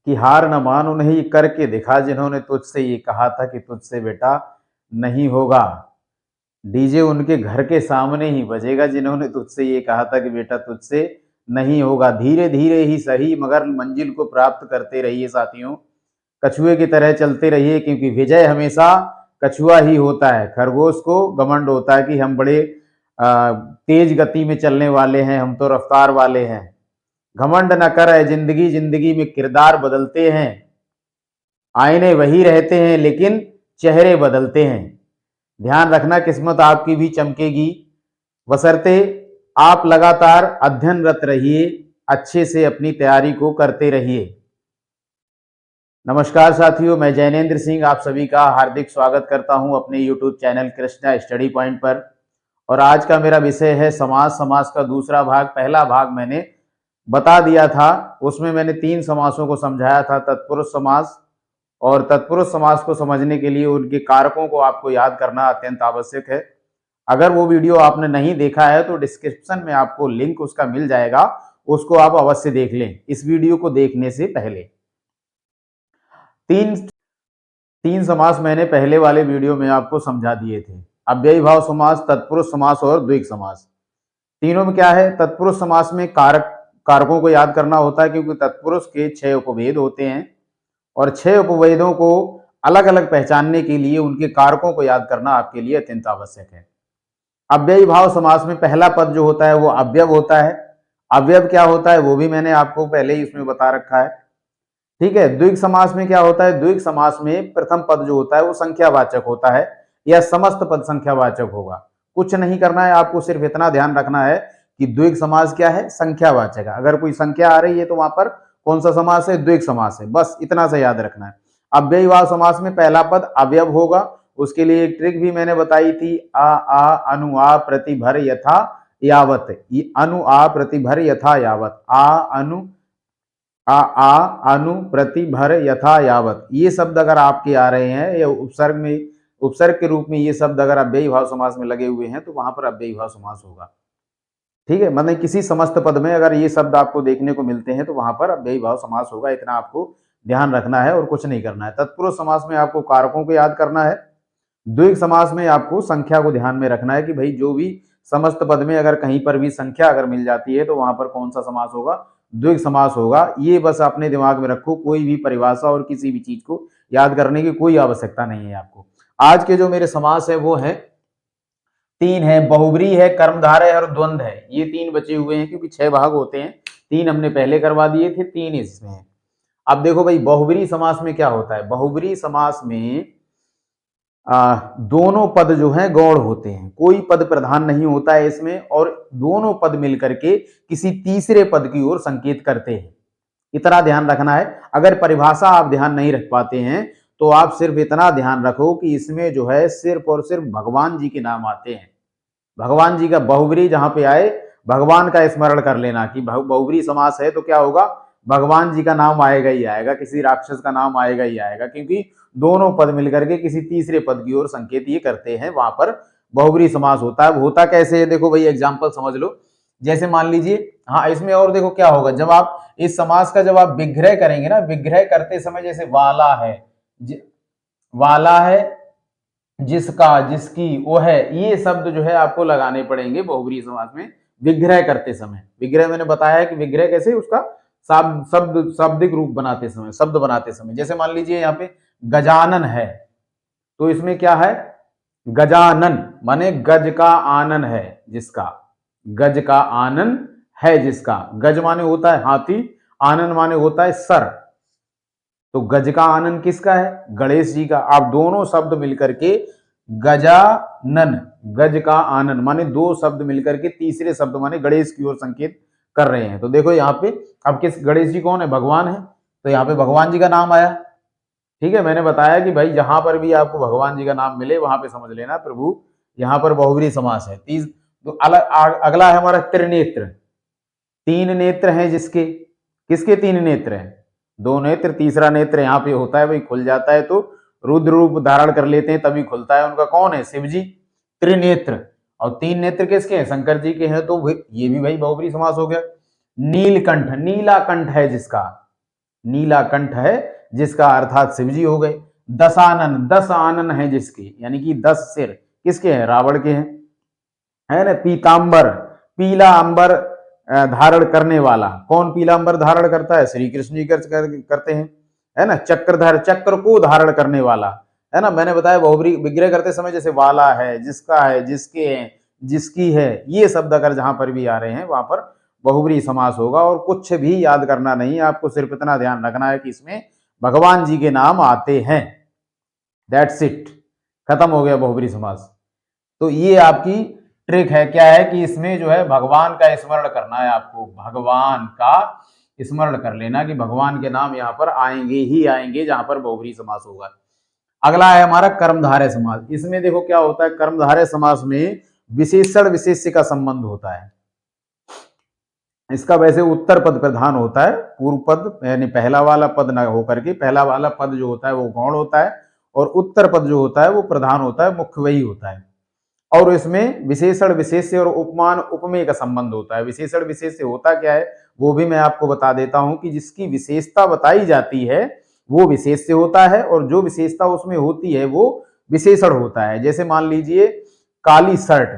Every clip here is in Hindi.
कि हार न मान उन्हें करके दिखा जिन्होंने तुझसे ये कहा था कि तुझसे बेटा नहीं होगा। डीजे उनके घर के सामने ही बजेगा जिन्होंने तुझसे ये कहा था कि बेटा तुझसे नहीं होगा। धीरे धीरे ही सही मगर मंजिल को प्राप्त करते रहिए साथियों। कछुए की तरह चलते रहिए क्योंकि विजय हमेशा कछुआ ही होता है। खरगोश को घमंड होता है कि हम बड़े तेज गति में चलने वाले हैं, हम तो रफ्तार वाले हैं। घमंड न कर है जिंदगी, जिंदगी में किरदार बदलते हैं। आईने वही रहते हैं लेकिन चेहरे बदलते हैं। ध्यान रखना किस्मत आपकी भी चमकेगी, बशर्ते आप लगातार अध्ययनरत रहिए, अच्छे से अपनी तैयारी को करते रहिए। नमस्कार साथियों, मैं जैनेंद्र सिंह आप सभी का हार्दिक स्वागत करता हूं अपने YouTube channel Krishna study point पर। और आज का मेरा विषय है समास। समास का दूसरा भाग। पहला भाग मैंने बता दिया था, उसमें मैंने 3 समासों को समझाया था। तत्पुरुष समास, और तत्पुरुष समास को समझने के लिए उनके कारकों को आपको याद करना अत्यंत आवश्यक है। अगर वो वीडियो आपने नहीं देखा है तो डिस्क्रिप्शन में आपको लिंक उसका मिल जाएगा, उसको आप अवश्य देख लें इस वीडियो को देखने से पहले। तीन समास मैंने पहले वाले वीडियो में आपको समझा दिए थे। अव्ययी भाव समास, तत्पुरुष समास और द्विग समास। तीनों में क्या है, तत्पुरुष समास में कारकों को याद करना होता है क्योंकि तत्पुरुष के 6 उपभेद होते हैं और 6 उपभेदों को अलग अलग पहचानने के लिए उनके कारकों को याद करना आपके लिए अत्यंत आवश्यक है। अव्ययी भाव समास में पहला पद जो होता है वो अव्यय होता है। अव्यय क्या होता है वो भी मैंने आपको पहले ही इसमें बता रखा है। ठीक है। द्विग समास में क्या होता है, द्विग समास में प्रथम पद जो होता है वो संख्यावाचक होता है या समस्त पद संख्यावाचक होगा। कुछ नहीं करना है आपको, सिर्फ इतना ध्यान रखना है कि द्विग समास क्या है, संख्यावाचक है। अगर कोई संख्या आ रही है तो वहां पर कौन सा समास है, द्विग समास है। बस इतना सा याद रखना है। अव्ययी भाव समास में पहला पद अवयव होगा। उसके लिए एक ट्रिक भी मैंने बताई थी, आ अनु आ प्रतिभर यथा यावत। अनु आ प्रतिभर यथा यावत, आ अनु प्रतिभर यथा यावत, ये शब्द अगर आपके आ रहे हैं या उपसर्ग के रूप में ये शब्द अगर अव्ययी भाव समास में लगे हुए हैं तो वहां पर अव्ययी भाव समास होगा। ठीक है, मतलब किसी समस्त पद में अगर ये शब्द आपको देखने को मिलते हैं तो वहां पर अव्ययी भाव समास होगा। इतना आपको ध्यान रखना है और कुछ नहीं करना है। तत्पुरुष समास में आपको कारकों को याद करना है। द्विग समास में आपको संख्या को ध्यान में रखना है कि भाई जो भी समस्त पद में अगर कहीं पर भी संख्या अगर मिल जाती है तो वहां पर कौन सा समास होगा, द्विग समास होगा। ये बस अपने दिमाग में रखो, कोई भी परिभाषा और किसी भी चीज को याद करने की कोई आवश्यकता नहीं है आपको। आज के जो मेरे समास है वो है 3 है, बहुब्री है, कर्मधारय और द्वंद्व है। ये 3 बचे हुए हैं क्योंकि 6 भाग होते हैं। 3 हमने पहले करवा दिए थे, 3 इसमें है। अब देखो भाई, बहुब्री समास में क्या होता है, बहुब्री समास में दोनों पद जो हैं गौण होते हैं, कोई पद प्रधान नहीं होता है इसमें, और दोनों पद मिलकर के किसी तीसरे पद की ओर संकेत करते हैं। इतना ध्यान रखना है। अगर परिभाषा आप ध्यान नहीं रख पाते हैं तो आप सिर्फ इतना ध्यान रखो कि इसमें जो है सिर्फ और सिर्फ भगवान जी के नाम आते हैं। भगवान जी का बहुब्री जहां पे आए, भगवान का स्मरण कर लेना कि बहुब्री समास है तो क्या होगा, भगवान जी का नाम आएगा ही आएगा, किसी राक्षस का नाम आएगा ही आएगा, क्योंकि दोनों पद मिलकर के किसी तीसरे पद की ओर संकेत ये करते हैं। वहां पर बहुब्री समास होता है। होता कैसे है, देखो भाई एग्जाम्पल समझ लो। जैसे मान लीजिए, हाँ इसमें और देखो क्या होगा, जब आप इस समास का जब आप विग्रह करेंगे ना, विग्रह करते समय जैसे वाला है, वाला है, जिसका, जिसकी, वो है, ये शब्द जो है आपको लगाने पड़ेंगे बहुब्री समास में विग्रह करते समय। विग्रह मैंने बताया है कि विग्रह कैसे, उसका शाब्दिक रूप बनाते समय, शब्द बनाते समय। जैसे मान लीजिए यहाँ पे गजानन है तो इसमें क्या है, गजानन माने गज का आनन है जिसका, गज का आनन है जिसका। गज माने होता है हाथी, आनन माने होता है सर। तो गज का आनन किसका है, गणेश जी का। आप दोनों शब्द मिलकर के गजानन, गज का आनन माने 2 शब्द मिलकर के तीसरे शब्द माने गणेश की ओर संकेत कर रहे हैं। तो देखो यहाँ पे अब किस, गणेश जी कौन है, भगवान है, तो यहाँ पे भगवान जी का नाम आया। ठीक है, मैंने बताया कि भाई जहां पर भी आपको भगवान जी का नाम मिले वहां पे समझ लेना प्रभु यहाँ पर बहुब्री समास है। तो अगला है हमारा त्रिनेत्र। 3 नेत्र हैं जिसके, किसके 3 नेत्र हैं, 2 नेत्र, तीसरा नेत्र यहाँ पे होता है भाई, खुल जाता है तो रुद्र रूप धारण कर लेते हैं तभी खुलता है। उनका कौन है, शिव जी। त्रिनेत्र, और 3 नेत्र किसके हैं, शंकर जी के हैं, तो ये भी भाई बहुब्री समास हो गया। नीलकंठ, नीला कंठ है जिसका, नीलाकंठ है जिसका अर्थात शिव जी हो गए। दशानन, 10 आनन है जिसके, यानी कि 10 सिर किसके हैं, रावण के हैं, है ना। पीतांबर, पीला अंबर धारण करने वाला, कौन पीला अंबर धारण करता है, श्री कृष्ण जी करते हैं, है ना। चक्रधर, चक्र को धारण करने वाला, है ना। मैंने बताया बहुब्री विग्रह करते समय जैसे वाला है, जिसका है, जिसके हैं, जिसकी है, ये शब्द अगर जहां पर भी आ रहे हैं वहां पर बहुब्री समास होगा। और कुछ भी याद करना नहीं, आपको सिर्फ इतना ध्यान रखना है कि इसमें भगवान जी के नाम आते हैं, दैट्स इट, खत्म हो गया बहुब्री समास। तो ये आपकी ट्रिक है, क्या है कि इसमें जो है भगवान का स्मरण करना है आपको, भगवान का स्मरण कर लेना कि भगवान के नाम यहाँ पर आएंगे ही आएंगे जहां पर बहुब्री समास होगा। अगला है हमारा कर्मधारय समास। इसमें देखो क्या होता है, कर्मधारय समास में विशेषण विशेष्य का संबंध होता है। इसका वैसे उत्तर पद प्रधान होता है, पूर्व पद यानी पहला वाला पद न होकर के, पहला वाला पद जो होता है वो गौण होता है और उत्तर पद जो होता है वो प्रधान होता है, मुख्य वही होता है। और इसमें विशेषण विशेष्य और उपमान उपमेय का संबंध होता है। विशेषण विशेष्य होता क्या है वो भी मैं आपको बता देता हूं कि जिसकी विशेषता बताई जाती है वो विशेष्य होता है और जो विशेषता उसमें होती है वो विशेषण होता है। जैसे मान लीजिए काली शर्ट,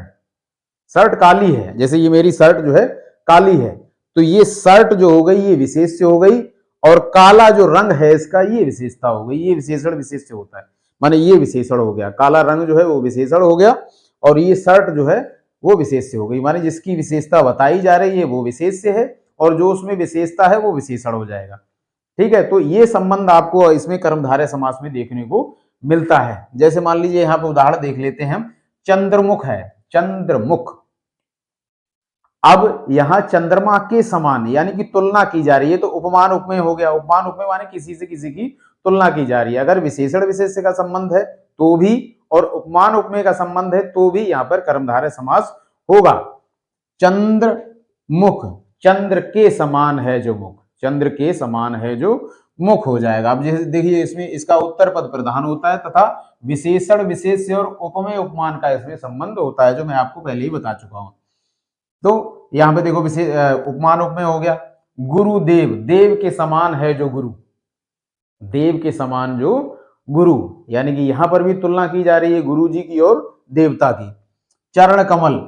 शर्ट काली है, जैसे ये मेरी शर्ट जो है काली है, तो ये शर्ट जो हो गई ये विशेष्य हो गई, और काला जो रंग है इसका ये विशेषता हो गई, ये विशेषण विशेष्य होता है, माने ये विशेषण हो गया, काला रंग जो है वो विशेषण हो गया और ये शर्ट जो है वो विशेष्य हो गई, माने जिसकी विशेषता बताई जा रही है वो विशेष्य है और जो उसमें विशेषता है वो विशेषण हो जाएगा। ठीक है, तो ये संबंध आपको इसमें कर्मधारय समास में देखने को मिलता है। जैसे मान लीजिए यहाँ पे उदाहरण देख लेते हैं हम, चंद्रमुख है, चंद्रमुख, अब यहां चंद्रमा के समान यानी कि तुलना की जा रही है, तो उपमान उपमेय हो गया। उपमान उपमेय माने किसी से किसी की तुलना की जा रही है। अगर विशेषण विशेष्य का संबंध है तो भी और उपमान उपमेय का संबंध है तो भी यहां पर कर्मधारय समास होगा। चंद्र मुख, चंद्र के समान है जो मुख, चंद्र के समान है जो मुख हो जाएगा। अब जैसे देखिए इसमें इसका उत्तर पद प्रधान होता है तथा विशेषण विशेष्य और उपमेय उपमान का इसमें संबंध होता है, जो मैं आपको पहले ही बता चुका हूं। तो यहां पे देखो उपमान उपमेय हो गया। गुरुदेव, देव के समान है जो गुरु, देव के समान जो गुरु, यानी कि यहां पर भी तुलना की जा रही है गुरु जी की और देवता की। चरण कमल,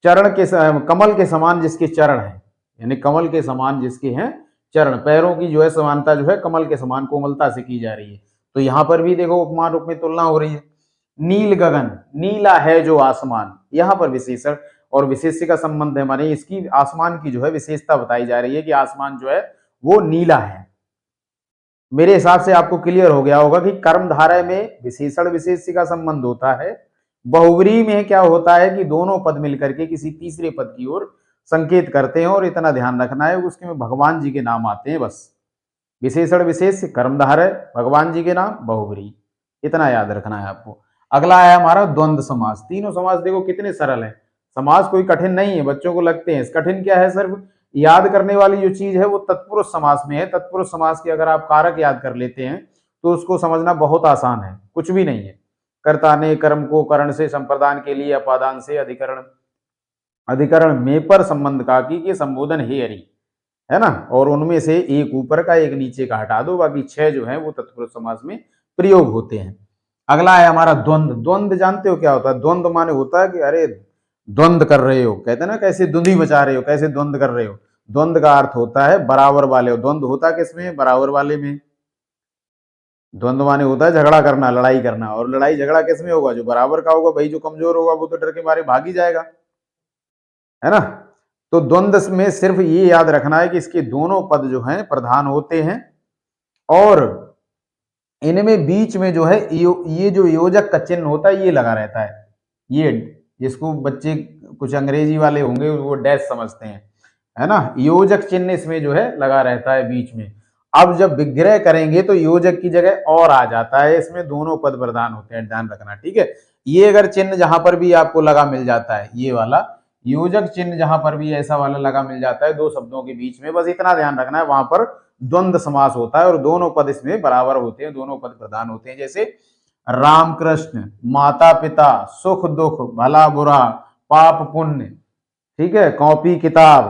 चरण के कमल के समान जिसके चरण है, यानी कमल के समान जिसके हैं चरण, पैरों की जो है समानता जो है कमल के समान कोमलता से की जा रही है, तो यहां पर भी देखो उपमान उपमेय तुलना हो रही है। नील गगन, नीला है जो आसमान, यहां पर विशेषण और विशेष्य का संबंध है, माने इसकी आसमान की जो है विशेषता बताई जा रही है कि आसमान जो है वो नीला है। मेरे हिसाब से आपको क्लियर हो गया होगा कि कर्मधारय में विशेषण विशेष्य का संबंध होता है, बहुव्रीहि में क्या होता है कि दोनों पद मिलकर के किसी तीसरे पद की ओर संकेत करते हैं, और इतना ध्यान रखना है उसके में भगवान जी के नाम आते हैं बस। विशेषण विशेष्य कर्मधारय, भगवान जी के नाम बहुव्रीहि, इतना याद रखना है आपको। अगला है हमारा द्वंद्व समास। तीनों समास देखो कितने सरल है, समास कोई कठिन नहीं है, बच्चों को लगते हैं कठिन, क्या है सिर्फ याद करने वाली जो चीज है वो तत्पुरुष समास में है। तत्पुरुष समास के अगर आप कारक याद कर लेते हैं तो उसको समझना बहुत आसान है, कुछ भी नहीं है। कर्ता ने कर्म को करण से संप्रदान के लिए अपादान से अधिकरण, अधिकरण में पर संबंध का की संबोधन हे हरि, है ना, और उनमें से एक ऊपर का एक नीचे का हटा दो, बाकी 6 जो है वो तत्पुरुष समास में प्रयोग होते हैं। अगला है हमारा द्वंद्व। द्वंद्व जानते हो क्या होता है? द्वंद्व माने होता है कि अरे द्वंद्व कर रहे हो, कहते हैं ना कैसे धुंधी मचा रहे हो, कैसे द्वंद्व कर रहे हो। द्वंद्व का अर्थ होता है बराबर वाले। द्वंद्व होता किसमें? बराबर वाले में। द्वंद्व माने होता है झगड़ा करना, लड़ाई करना, और लड़ाई झगड़ा किसमें होगा? जो बराबर का होगा। भाई जो कमजोर होगा वो तो डर के मारे भाग ही जाएगा, है ना। तो द्वंद्व में सिर्फ ये याद रखना है कि इसके दोनों पद जो हैं प्रधान होते हैं, और इनमें बीच में जो है ये जो योजक का चिन्ह होता है ये लगा रहता है। ये जिसको बच्चे कुछ अंग्रेजी वाले होंगे वो डैश समझते हैं, है ना। योजक चिन्ह इसमें जो है लगा रहता है बीच में। अब जब विग्रह करेंगे तो योजक की जगह और आ जाता है, इसमें दोनों पद प्रधान होते हैं, ध्यान रखना, ठीक है। ये अगर चिन्ह जहां पर भी आपको लगा मिल जाता है, ये वाला योजक चिन्ह जहां पर भी ऐसा वाला लगा मिल जाता है दो शब्दों के बीच में, बस इतना ध्यान रखना है, वहां पर द्वंद्व समास होता है और दोनों पद इसमें बराबर होते हैं, दोनों पद प्रधान होते हैं। जैसे राम कृष्ण, माता पिता, सुख दुख, भला बुरा, पाप पुण्य, ठीक है, कॉपी किताब,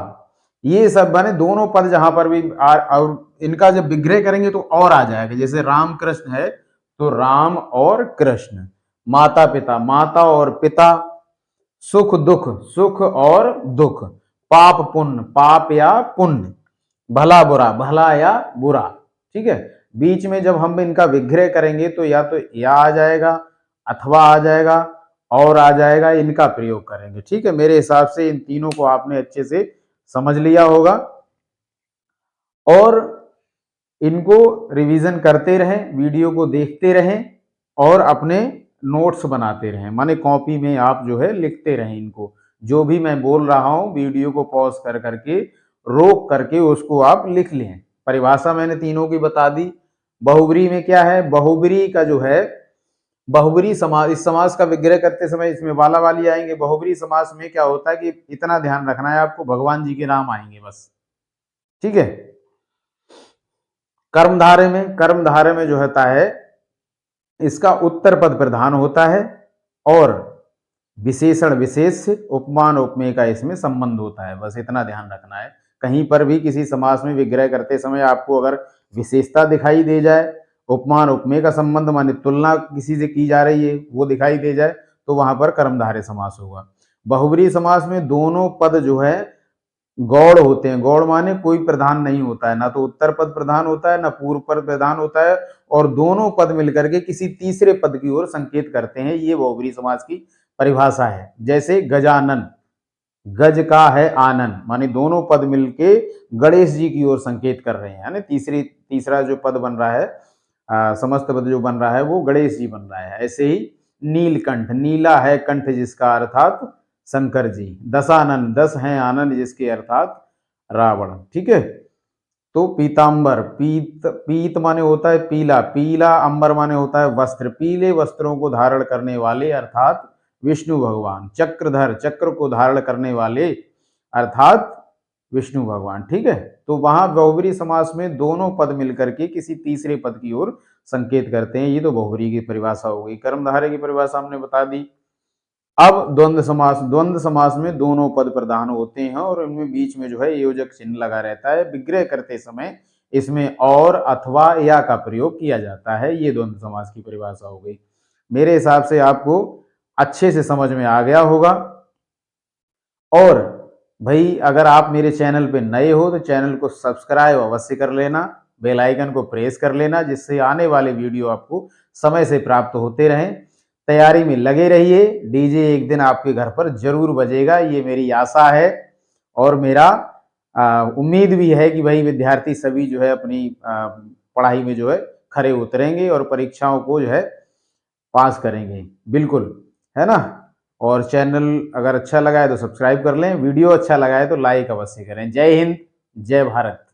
ये सब माने दोनों पद जहां पर भी और इनका जब विग्रह करेंगे तो और आ जाएगा। जैसे राम कृष्ण है तो राम और कृष्ण, माता पिता, माता और पिता, सुख दुख, सुख और दुख, पाप पुण्य, पाप या पुण्य, भला बुरा, भला या बुरा। ठीक है, बीच में जब हम इनका विग्रह करेंगे तो या तो या आ जाएगा अथवा आ जाएगा और आ जाएगा, इनका प्रयोग करेंगे। ठीक है, मेरे हिसाब से इन तीनों को आपने अच्छे से समझ लिया होगा और इनको रिवीजन करते रहें, वीडियो को देखते रहें और अपने नोट्स बनाते रहें, माने कॉपी में आप जो है लिखते रहें इनको। जो भी मैं बोल रहा हूं वीडियो को पॉज कर करके, रोक करके उसको आप लिख लें। परिभाषा मैंने तीनों की बता दी। बहुब्री में क्या है, बहुब्री का जो है, बहुब्री समास, इस समास का विग्रह करते समय इसमें वाला वाली आएंगे। बहुब्री समास में क्या होता है कि इतना ध्यान रखना है आपको, भगवान जी के नाम आएंगे बस। ठीक है, कर्मधारे में जो होता है इसका उत्तर पद प्रधान होता है और विशेषण विशेष से, उपमान उपमेय का इसमें संबंध होता है। बस इतना ध्यान रखना है। कहीं पर भी किसी समास में विग्रह करते समय आपको अगर विशेषता दिखाई दे जाए, उपमान उपमेय का संबंध माने तुलना किसी से की जा रही है वो दिखाई दे जाए, तो वहां पर कर्मधारय समास होगा। बहुब्री समास में दोनों पद जो है गौड़ होते हैं। गौड़ माने कोई प्रधान नहीं होता है, ना तो उत्तर पद प्रधान होता है ना पूर्व पद प्रधान होता है, और दोनों पद मिलकर के किसी तीसरे पद की ओर संकेत करते हैं। ये बहुब्री समास की परिभाषा है। जैसे गजानन, गज का है आनंद, माने दोनों पद मिलके गणेश जी की ओर संकेत कर रहे हैं। तीसरा जो पद बन रहा है, समस्त पद जो बन रहा है वो गणेश जी बन रहा है। ऐसे ही नीलकंठ, नीला है कंठ जिसका अर्थात शंकर जी। दशानन, दस हैं आनंद जिसके अर्थात रावण। ठीक है, तो पीतांबर, पीत माने होता है पीला, पीला अंबर माने होता है वस्त्र, पीले वस्त्रों को धारण करने वाले अर्थात विष्णु भगवान। चक्रधर, चक्र को धारण करने वाले अर्थात विष्णु भगवान। ठीक है, तो वहां बहुब्री समास में दोनों पद मिलकर के किसी तीसरे पद की ओर संकेत करते हैं। ये तो बहुब्री की परिभाषा हो गई। कर्मधारय की परिभाषा हमने बता दी। अब द्वंद्व समास में दोनों पद प्रधान होते हैं और उनमें बीच में जो है योजक चिन्ह लगा रहता है। विग्रह करते समय इसमें और अथवा या का प्रयोग किया जाता है। ये द्वंद्व समास की परिभाषा हो गई। मेरे हिसाब से आपको अच्छे से समझ में आ गया होगा। और भाई अगर आप मेरे चैनल पे नए हो तो चैनल को सब्सक्राइब अवश्य कर लेना, बेल आइकन को प्रेस कर लेना, जिससे आने वाले वीडियो आपको समय से प्राप्त होते रहें। तैयारी में लगे रहिए, डीजे एक दिन आपके घर पर जरूर बजेगा, ये मेरी आशा है। और मेरा उम्मीद भी है कि भाई विद्यार्थी सभी जो है अपनी पढ़ाई में जो है खरे उतरेंगे और परीक्षाओं को जो है पास करेंगे। बिल्कुल, है ना। और चैनल अगर अच्छा लगा है तो सब्सक्राइब कर लें, वीडियो अच्छा लगा है तो लाइक अवश्य करें। जय हिंद, जय भारत।